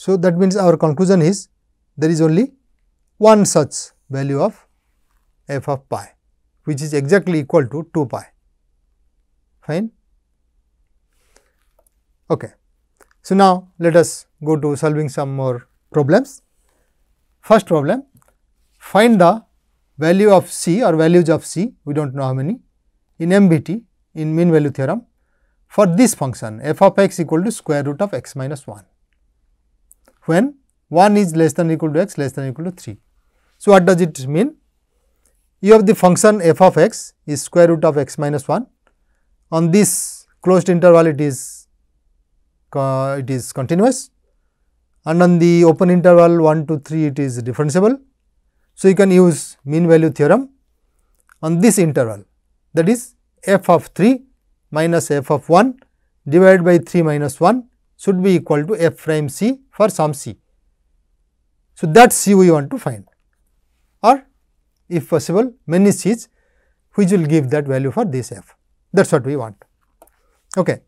So, that means our conclusion is there is only one such value of f of pi, which is exactly equal to 2 pi. Fine. Okay. So, now let us go to solving some more problems. First problem, find the value of C or values of C, we do not know how many, in MVT, in mean value theorem, for this function f of x equal to square root of x minus 1, when 1 is less than or equal to x less than or equal to 3. So, what does it mean? You have the function f of x is square root of x minus 1. On this closed interval it is continuous, and on the open interval 1 to 3 it is differentiable. So, you can use mean value theorem on this interval, that is f of 3 minus f of 1 divided by 3 minus 1 should be equal to f prime c for some c. So, that c we want to find, or if possible many c's which will give that value for this f, that is what we want. Okay.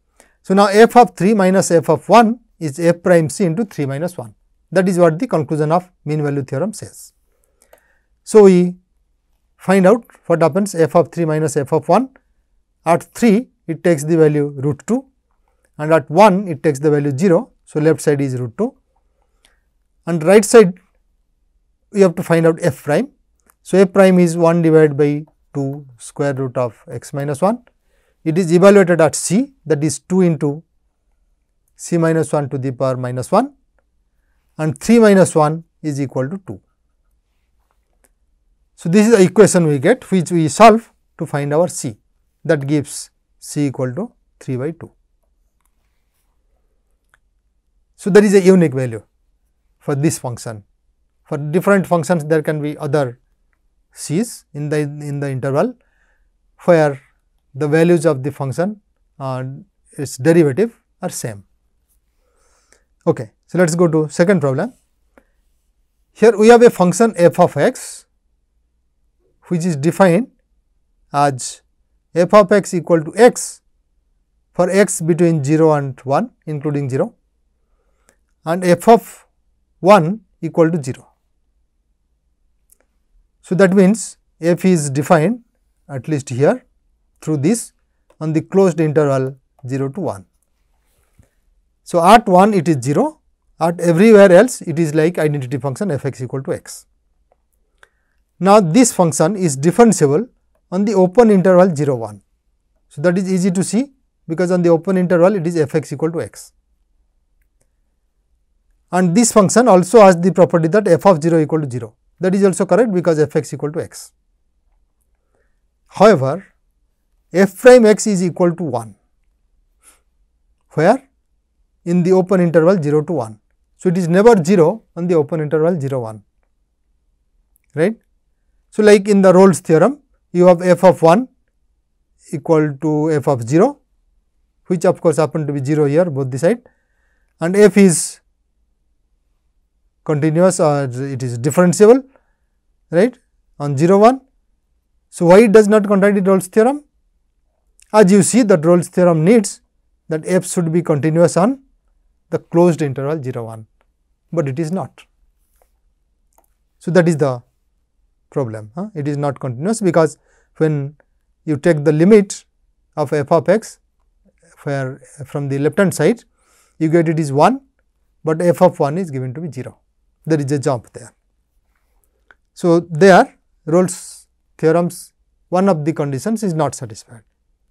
So, now f of 3 minus f of 1 is f prime c into 3 minus 1, that is what the conclusion of mean value theorem says. So, we find out what happens f of 3 minus f of 1, at 3 it takes the value root 2 and at 1 it takes the value 0. So, left side is root 2 and right side we have to find out f prime. So, f prime is 1 divided by 2 square root of x minus 1. It is evaluated at c, that is 2 into c minus 1 to the power minus 1, and 3 minus 1 is equal to 2. So, this is the equation we get, which we solve to find our c, that gives c equal to 3 by 2. So, there is a unique value for this function. For different functions there can be other c's in the interval where the values of the function its derivative are same. Okay. So, let us go to second problem. Here we have a function f of x which is defined as f of x equal to x for x between 0 and 1 including 0, and f of 1 equal to 0. So, that means f is defined at least here through this on the closed interval 0 to 1. So, at 1 it is 0, at everywhere else it is like identity function f x equal to x. Now, this function is differentiable on the open interval 0 1. So, that is easy to see because on the open interval it is f x equal to x, and this function also has the property that f of 0 equal to 0, that is also correct because f x equal to x. However, f prime x is equal to 1, where in the open interval 0 to 1. So, it is never 0 on the open interval 0 1, right. So, like in the Rolle's theorem, you have f of 1 equal to f of 0, which of course happen to be 0 here both the side, and f is continuous or it is differentiable, right, on 0 1. So, why it does not contradict Rolle's theorem? As you see that Rolle's theorem needs that f should be continuous on the closed interval 0 1, but it is not. So, that is the problem. It is not continuous because when you take the limit of f of x where from the left hand side you get it is 1, but f of 1 is given to be 0. There is a jump there. So, there Rolle's theorems, one of the conditions is not satisfied,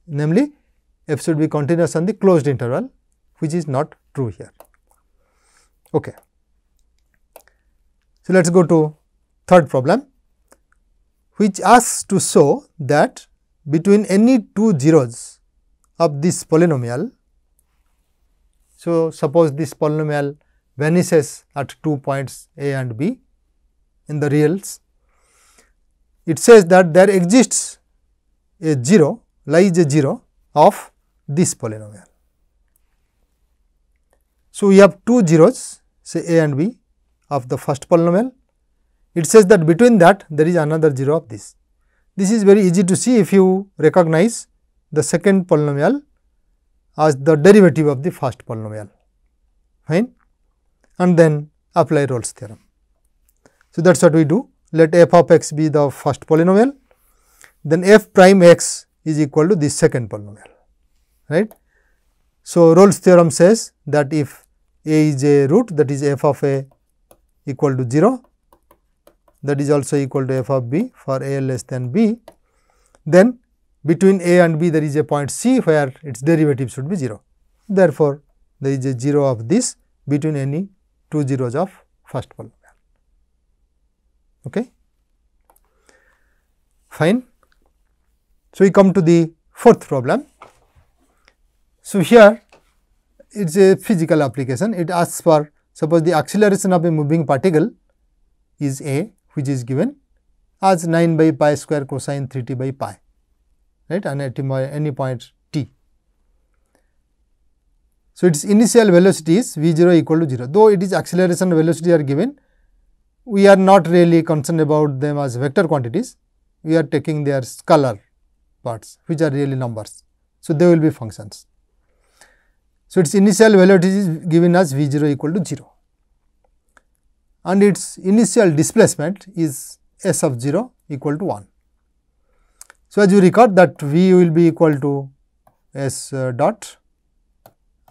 namely f should be continuous on the closed interval, which is not true here. Okay. So, let us go to third problem, which asks to show that between any two zeros of this polynomial. So, suppose this polynomial vanishes at 2 points a and b in the reals. It says that there exists a 0, lies a 0 of this polynomial. So, we have two zeros, say a and b of the first polynomial. It says that between that there is another 0 of this. This is very easy to see if you recognize the second polynomial as the derivative of the first polynomial, fine. and then apply Rolle's theorem. So, that is what we do. Let f of x be the first polynomial, then f prime x is equal to the second polynomial, right. So, Rolle's theorem says that if a is a root, that is f of a equal to 0, that is also equal to f of b for a less than b, then between a and b there is a point c where its derivative should be 0. Therefore, there is a 0 of this between any two zeros of first polynomial. Okay. Fine. So, we come to the fourth problem. So, here it is a physical application. It asks for, suppose the acceleration of a moving particle is a, which is given as 9 by pi square cosine 3t by pi, right, and at any point t. So, its initial velocity is v0 equal to 0. Though it is acceleration velocity are given, we are not really concerned about them as vector quantities. We are taking their scalar parts, which are really numbers. So, they will be functions. So, its initial velocity is given as v0 equal to 0, and its initial displacement is s of 0 equal to 1. So, as you record that v will be equal to s dot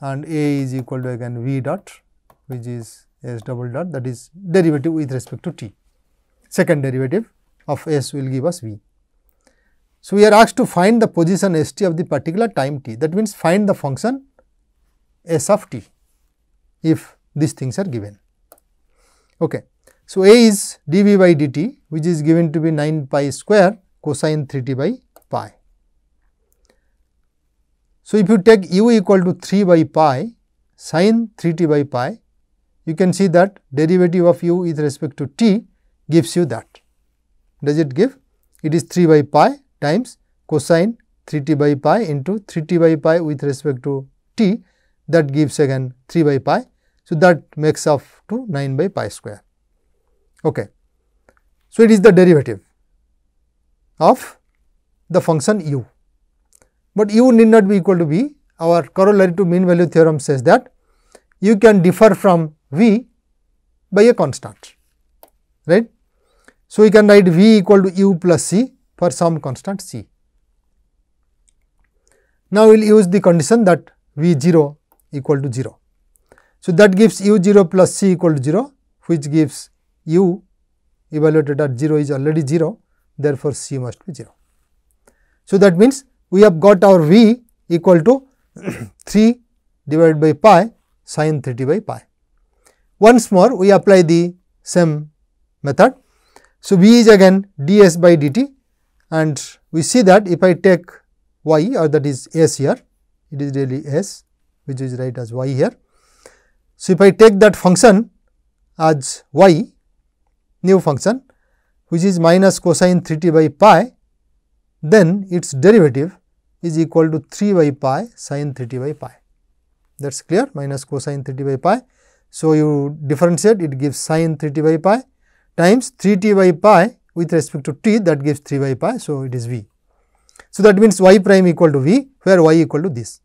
and a is equal to again v dot, which is s double dot, that is derivative with respect to t. Second derivative of s will give us v. So, we are asked to find the position s t of the particular time t, that means find the function s of t if these things are given. Okay. So, a is dv by dt, which is given to be 9 pi square cosine 3t by pi. So, if you take u equal to 3 by pi sin 3t by pi, you can see that derivative of u with respect to t gives you that. Does it give? It is 3 by pi times cosine 3t by pi into 3t by pi with respect to t, that gives again 3 by pi. So, that makes up to 9 by pi square. Okay. So, it is the derivative of the function u, but u need not be equal to v. Our corollary to mean value theorem says that u can differ from v by a constant, right. So, we can write v equal to u plus c for some constant c. Now, we will use the condition that v0 equal to 0. So, that gives u0 plus c equal to 0, which gives u evaluated at 0 is already 0, therefore, c must be 0. So, that means we have got our v equal to 3 divided by pi sin 3t by pi. Once more we apply the same method. So, v is again ds by dt, and we see that if I take y, or that is s here, it is really s, which is write as y here. So, if I take that function as y, new function, which is minus cosine 3t by pi, then its derivative is equal to 3 by pi sin 3t by pi. That is clear, minus cosine 3t by pi. So, you differentiate, it gives sin 3t by pi times 3t by pi with respect to t, that gives 3 by pi. So, it is v. So, that means y prime equal to v, where y equal to this.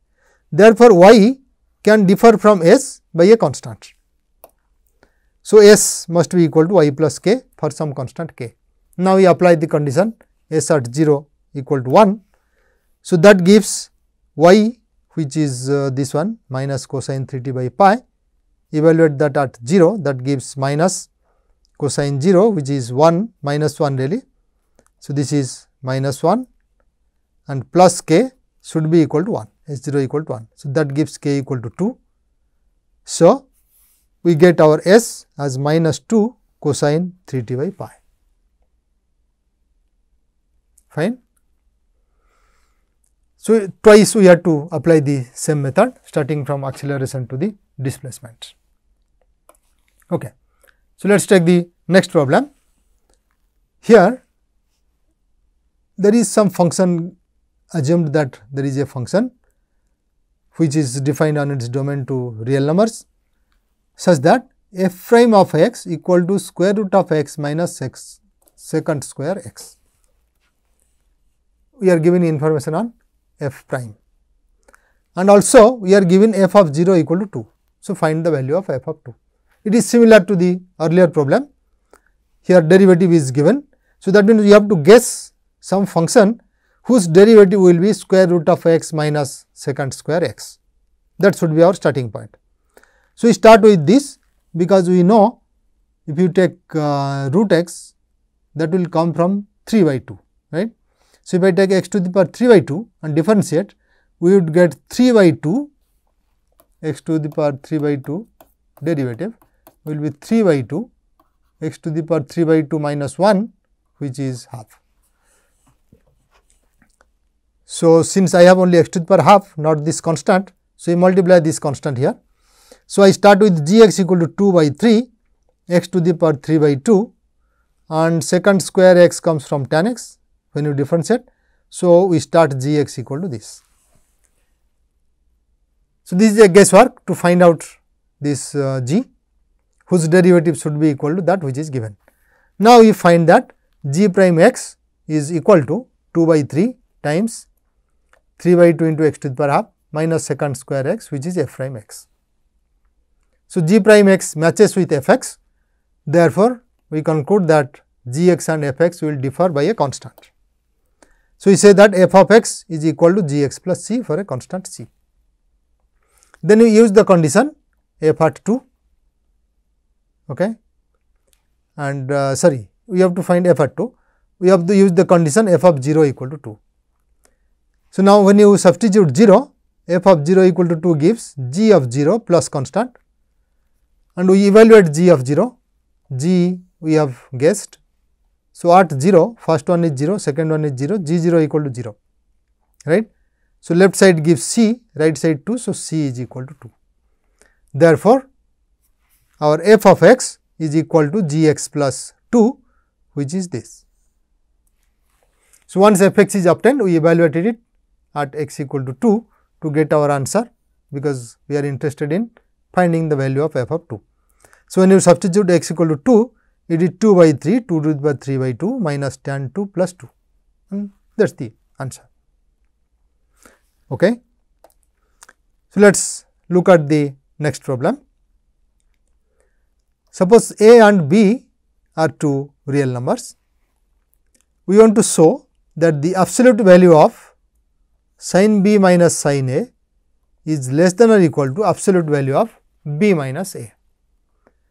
Therefore, y can differ from s by a constant. So, s must be equal to y plus k for some constant k. Now, we apply the condition s at 0 equal to 1. So, that gives y, which is this one, minus cosine 3t by pi. Evaluate that at 0, that gives minus cosine 0, which is 1 minus 1 really. So, this is minus 1 and plus k should be equal to 1, s0 equal to 1. So, that gives k equal to 2. So, we get our s as minus 2 cosine 3t by pi. Fine. So, twice we have to apply the same method, starting from acceleration to the displacement. Okay. So, let us take the next problem. Here there is some function, assumed that there is a function which is defined on its domain to real numbers, such that f prime of x equal to square root of x minus x secant square x. We are given information on f prime, and also we are given f of 0 equal to 2. So, find the value of f of 2. It is similar to the earlier problem. Here derivative is given. So, that means you have to guess some function whose derivative will be square root of x minus secant square x. That should be our starting point. So, we start with this, because we know if you take root x, that will come from 3 by 2, right. So, if I take x to the power 3 by 2 and differentiate, we would get 3 by 2 x to the power 3 by 2 derivative will be 3 by 2 x to the power 3 by 2 minus 1, which is half. So, since I have only x to the power half, not this constant, so I multiply this constant here. So, I start with g x equal to 2 by 3 x to the power 3 by 2, and secant square x comes from tan x when you differentiate. So, we start g x equal to this. So, this is a guesswork to find out this g, whose derivative should be equal to that which is given. Now, we find that g prime x is equal to 2 by 3 times 3 by 2 into x to the power half minus secant square x, which is f prime x. So, g prime x matches with f x. Therefore, we conclude that g x and f x will differ by a constant. So, we say that f of x is equal to g x plus c for a constant c. Then we use the condition f at 2, okay, and we have to find f at 2. We have to use the condition f of 0 equal to 2. So, now when you substitute 0, f of 0 equal to 2 gives g of 0 plus constant, and we evaluate g of 0, g we have guessed. So, at 0, first one is 0, second one is 0, g 0 equal to 0, right. So, left side gives c, right side 2, so c is equal to 2. Therefore, our f of x is equal to g x plus 2, which is this. So, once f x is obtained, we evaluated it at x equal to 2 to get our answer, because we are interested in finding the value of f of 2. So, when you substitute x equal to 2, it is 2 by 3, 2 to the power 3 by 2 minus tan 2 plus 2, and that is the answer. Okay. So, let us look at the next problem. Suppose a and b are two real numbers. We want to show that the absolute value of sin b minus sin a is less than or equal to absolute value of b minus a.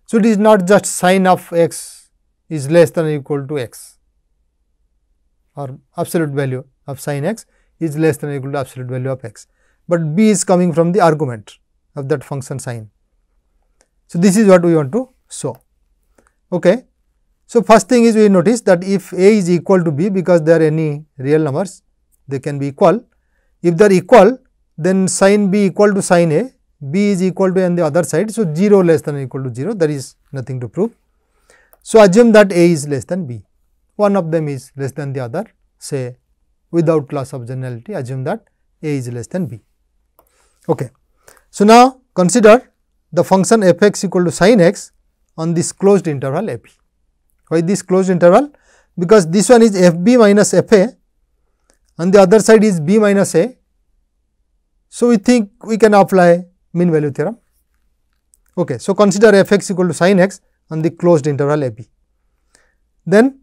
So, it is not just sin of x is less than or equal to x, or absolute value of sin x is less than or equal to absolute value of x, but b is coming from the argument of that function sin. So, this is what we want to show. Okay. So, first thing is we notice that if a is equal to b, because they are any real numbers, they can be equal. If they are equal, then sin b equal to sin a, b is equal to on the other side. So, 0 less than or equal to 0, there is nothing to prove. So, assume that a is less than b, one of them is less than the other, say without loss of generality, assume that a is less than b. Okay. So, now consider the function f x equal to sin x on this closed interval a b. Why this closed interval? Because this one is f b minus f a and the other side is b minus a. So, we think we can apply mean value theorem. Okay. So, consider f x equal to sin x on the closed interval a b. Then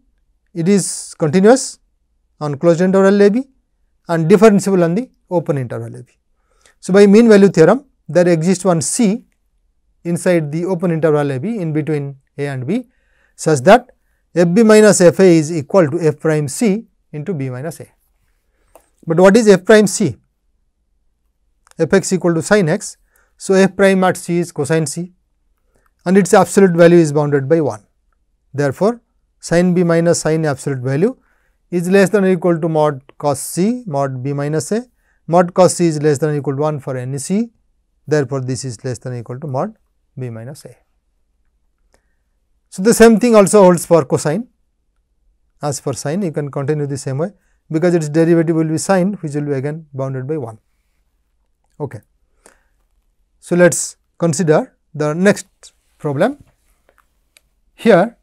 it is continuous on closed interval a b and differentiable on the open interval a b. So, by mean value theorem, there exists one c inside the open interval a b in between a and b, such that f b minus f a is equal to f prime c into b minus a. But what is f prime c? F x equal to sin x. So, f prime at c is cosine c and its absolute value is bounded by 1. Therefore, sin b minus sin absolute value is less than or equal to mod cos c mod b minus a. Mod cos c is less than or equal to 1 for any c. Therefore, this is less than or equal to mod b minus a. So, the same thing also holds for cosine. As for sin, you can continue the same way, because its derivative will be sin, which will be again bounded by 1. Okay. So, let us consider the next problem. Here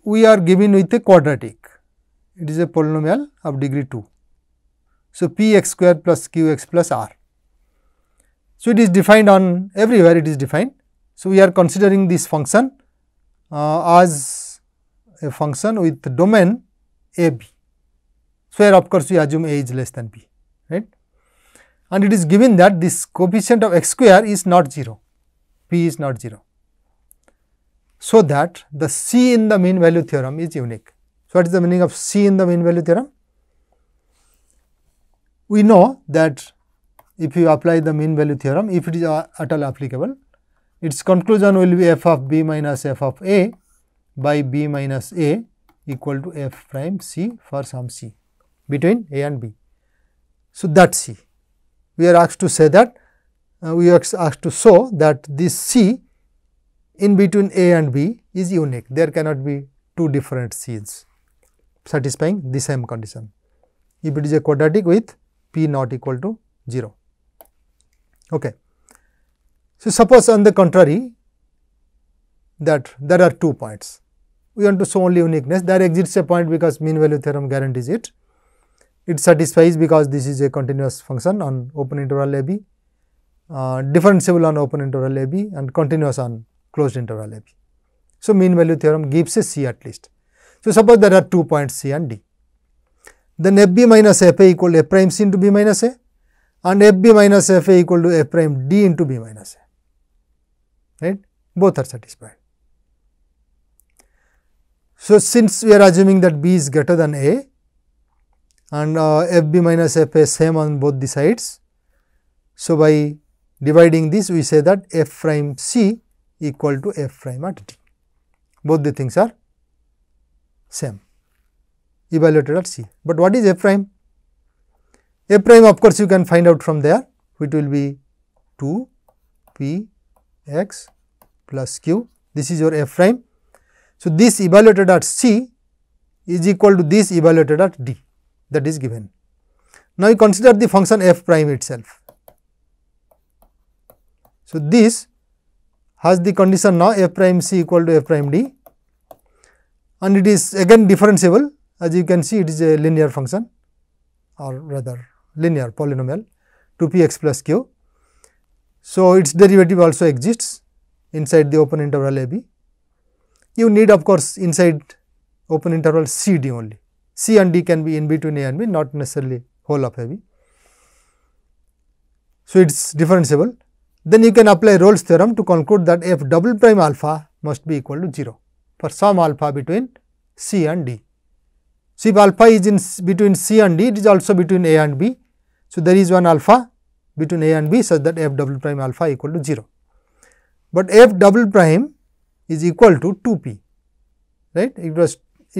we are given with a quadratic, it is a polynomial of degree 2. So, p x square plus q x plus r. So, it is defined on everywhere, it is defined So, we are considering this function as a function with domain a b. So, here of course, we assume a is less than b, right, and it is given that this coefficient of x square is not 0, p is not 0. So, that the C in the mean value theorem is unique. So, what is the meaning of C in the mean value theorem? We know that if you apply the mean value theorem, if it is at all applicable, its conclusion will be f of b minus f of a by b minus a equal to f prime c for some c between a and b. So, that c, we are asked to say that we are asked to show that this c in between a and b is unique. There cannot be two different c's satisfying the same condition if it is a quadratic with p not equal to 0. Okay. So, suppose on the contrary that there are 2 points, we want to show only uniqueness. There exists a point because mean value theorem guarantees it. It satisfies because this is a continuous function on open interval a b, differentiable on open interval a b and continuous on closed interval a b. So, mean value theorem gives a c at least. So, suppose there are 2 points c and d, then f b minus f a equal to f prime c into b minus a and f b minus f a equal to f prime d into b minus a, right, both are satisfied. So, since we are assuming that b is greater than a and f b minus f a same on both the sides. So, by dividing this we say that f prime c equal to f prime at d, both the things are same evaluated at c. But what is f prime? F prime of course, you can find out from there, which will be 2 p x plus q, this is your f prime. So, this evaluated at c is equal to this evaluated at d, that is given. Now, you consider the function f prime itself. So, this has the condition now f prime c equal to f prime d and it is again differentiable, as you can see it is a linear function or rather linear polynomial 2 p x plus q. So, its derivative also exists inside the open interval a b. You need of course, inside open interval c d only. C and d can be in between a and b, not necessarily whole of a b. So, it is differentiable. Then you can apply Rolle's theorem to conclude that f double prime alpha must be equal to 0 for some alpha between c and d. So, if alpha is in between c and d, it is also between a and b. So, there is one alpha between a and b such that f double prime alpha equal to 0. But f double prime is equal to 2 p, right. It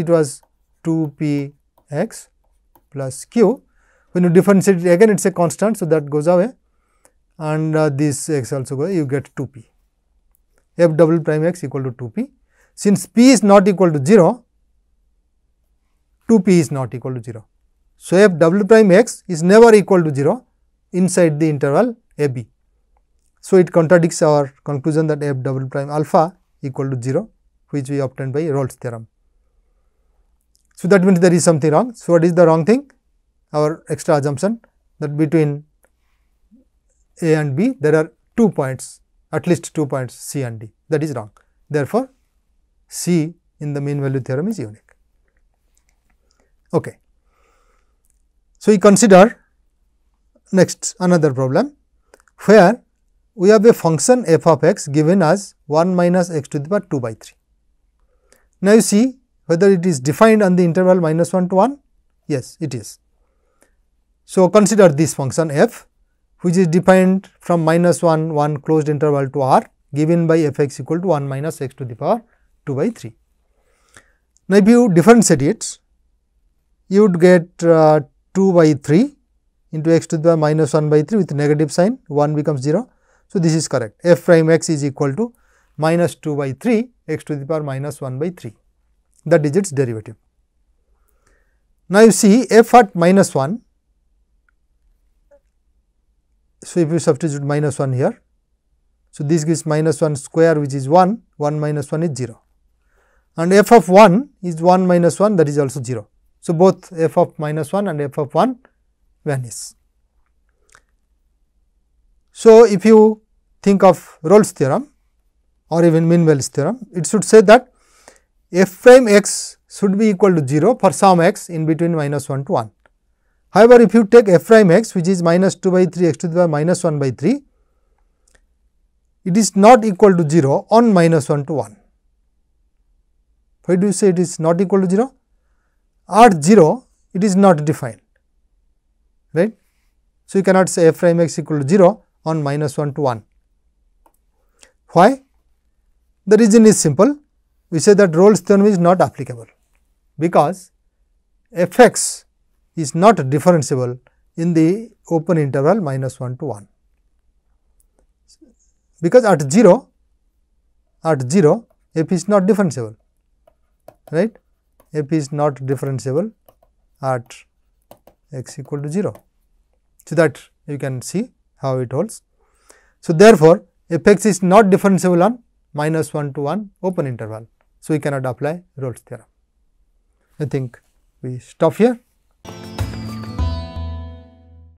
was 2 p x plus q. When you differentiate it again, it is a constant. So, that goes away and this x also goes, you get 2 p. F double prime x equal to 2 p. Since p is not equal to 0, 2 p is not equal to 0. So, f double prime x is never equal to 0 inside the interval a b. So, it contradicts our conclusion that f double prime alpha equal to 0, which we obtained by Rolle's theorem. So, that means there is something wrong. So, what is the wrong thing? Our extra assumption that between a and b there are 2 points, at least 2 points c and d, that is wrong. Therefore, c in the mean value theorem is unique. Okay. So, we consider next another problem where we have a function f of x given as 1 minus x to the power 2 by 3. Now, you see whether it is defined on the interval minus 1 to 1? Yes, it is. So, consider this function f, which is defined from minus 1 closed interval to r given by f x equal to 1 minus x to the power 2 by 3. Now, if you differentiate it, you would get 2 by 3 into x to the power minus 1 by 3 with negative sign, 1 becomes 0. So, this is correct. F prime x is equal to minus 2 by 3 x to the power minus 1 by 3, that is its derivative. Now, you see f at minus 1. So, if you substitute minus 1 here, so this gives minus 1 square, which is 1, 1 minus 1 is 0 and f of 1 is 1 minus 1, that is also 0. So, both f of minus 1 and f of 1 vanish. So, if you think of Rolle's theorem, or even mean values theorem, it should say that f prime x should be equal to 0 for some x in between minus 1 to 1. However, if you take f prime x, which is minus 2 by 3 x to the power minus 1 by 3, it is not equal to 0 on minus 1 to 1. Why do you say it is not equal to 0? At 0, it is not defined, right. So, you cannot say f prime x equal to 0 on minus 1 to 1. Why? The reason is simple. We say that Rolle's theorem is not applicable, because f x is not differentiable in the open interval minus 1 to 1. Because at 0 f is not differentiable, right. F is not differentiable at x equal to 0. So, that you can see how it holds. So, therefore, f x is not differentiable on minus 1 to 1 open interval. So, we cannot apply Rolle's theorem. I think we stop here.